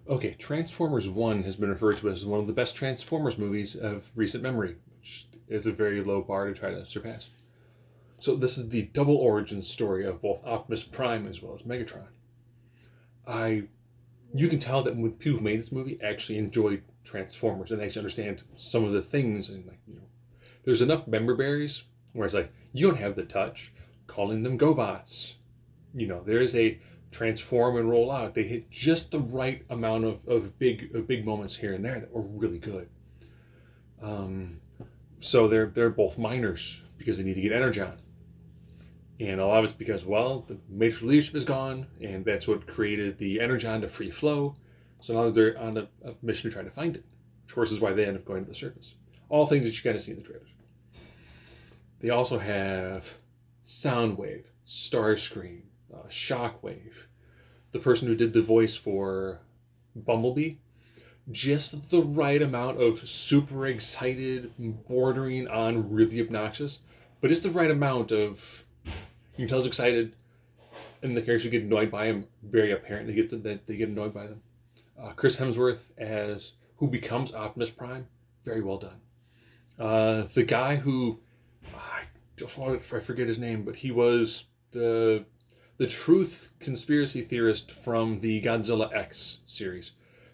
Okay, Transformers 1 has been referred to as one of the best Transformers movies of recent memory, which is a very low bar to try to surpass. So, this is the double origin story of both Optimus Prime as well as Megatron. I You can tell that with people who made this movie actually enjoyed Transformers and actually understand some of the things, and there's enough member berries where it's like you don't have the touch, calling them GoBots. There is a transform and roll out. They hit just the right amount of big moments here and there that were really good. So they're both minors because they need to get energy on. And a lot of it's because, well, the major leadership is gone, and that's what created the energon to free flow. So now they're on a mission to try to find it, which of course is why they end up going to the surface. All things that you kind of see in the trailers. They also have Soundwave, Starscream, Shockwave, the person who did the voice for Bumblebee. Just the right amount of super excited, bordering on really obnoxious, but just the right amount of you can tell he's excited, and the characters get annoyed by him. Very apparent that they get annoyed by them. Chris Hemsworth as who becomes Optimus Prime, very well done. The guy who I forget his name, but he was the truth conspiracy theorist from the Godzilla X series.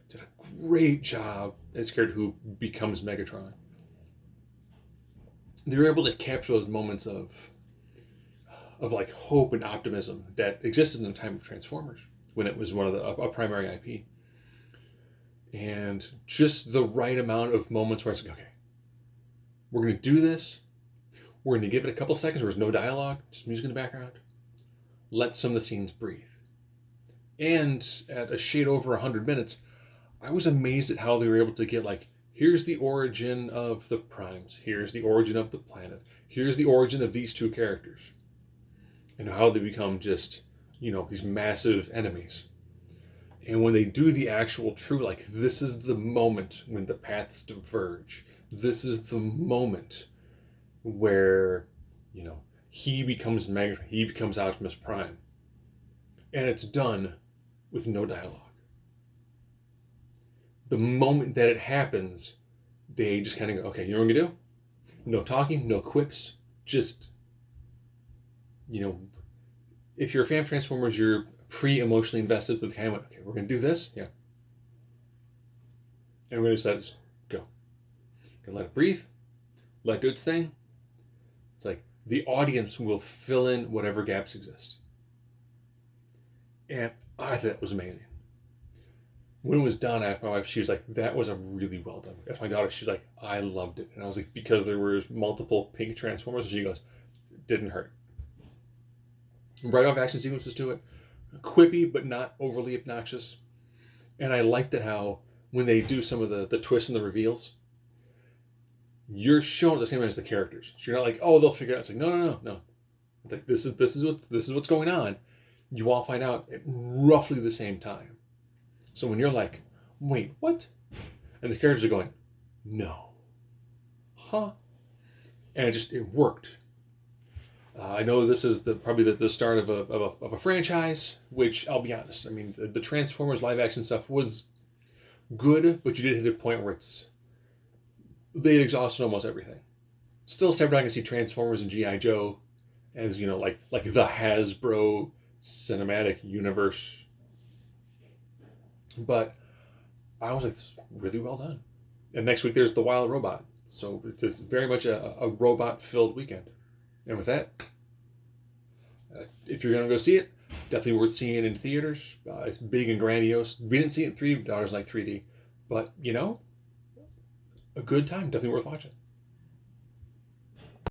Did a great job as a character who becomes Megatron. They were able to capture those moments of like hope and optimism that existed in the time of Transformers when it was one of a primary IP, and just the right amount of moments where it's like, okay, we're going to do this. We're going to give it a couple seconds where there's no dialogue, just music in the background. Let some of the scenes breathe. And at a shade over 100 minutes, I was amazed at how they were able to get like, here's the origin of the primes, here's the origin of the planet, here's the origin of these two characters, and how they become just, these massive enemies. And when they do the actual true, like, this is the moment when the paths diverge. This is the moment where, he becomes Megatron, he becomes Optimus Prime. And it's done with no dialogue. The moment that it happens, they just kind of go, okay, you know what we're going to do? No talking, no quips, just, if you're a fan of Transformers, you're pre-emotionally invested, so the kind of went, okay, we're going to do this, yeah. And we're going to just go. Gonna let it breathe, let it do its thing. It's like the audience will fill in whatever gaps exist. And I thought that was amazing. When it was done, I asked my wife, she was like, that was a really well done. That's my daughter, she's like, I loved it. And I was like, because there were multiple pink Transformers, and she goes, it didn't hurt. Right off action sequences to it, quippy but not overly obnoxious. And I liked it how when they do some of the twists and the reveals, you're shown at the same time as the characters. So you're not like, oh, they'll figure it out. It's like, no. It's like this is what's going on. You all find out at roughly the same time. So when you're like, wait, what? And the characters are going, no. Huh? And it worked. I know this is probably the start of a franchise, which I'll be honest. I mean, the Transformers live action stuff was good, but you did hit a point where they had exhausted almost everything. Still, several times I see Transformers and G.I. Joe as like the Hasbro cinematic universe. But I was like, it's really well done. And next week there's The Wild Robot, so it's very much a robot-filled weekend. And with that, if you're going to go see it, definitely worth seeing it in theaters. It's big and grandiose. We didn't see it in 3D, daughters like 3D. But, a good time. Definitely worth watching.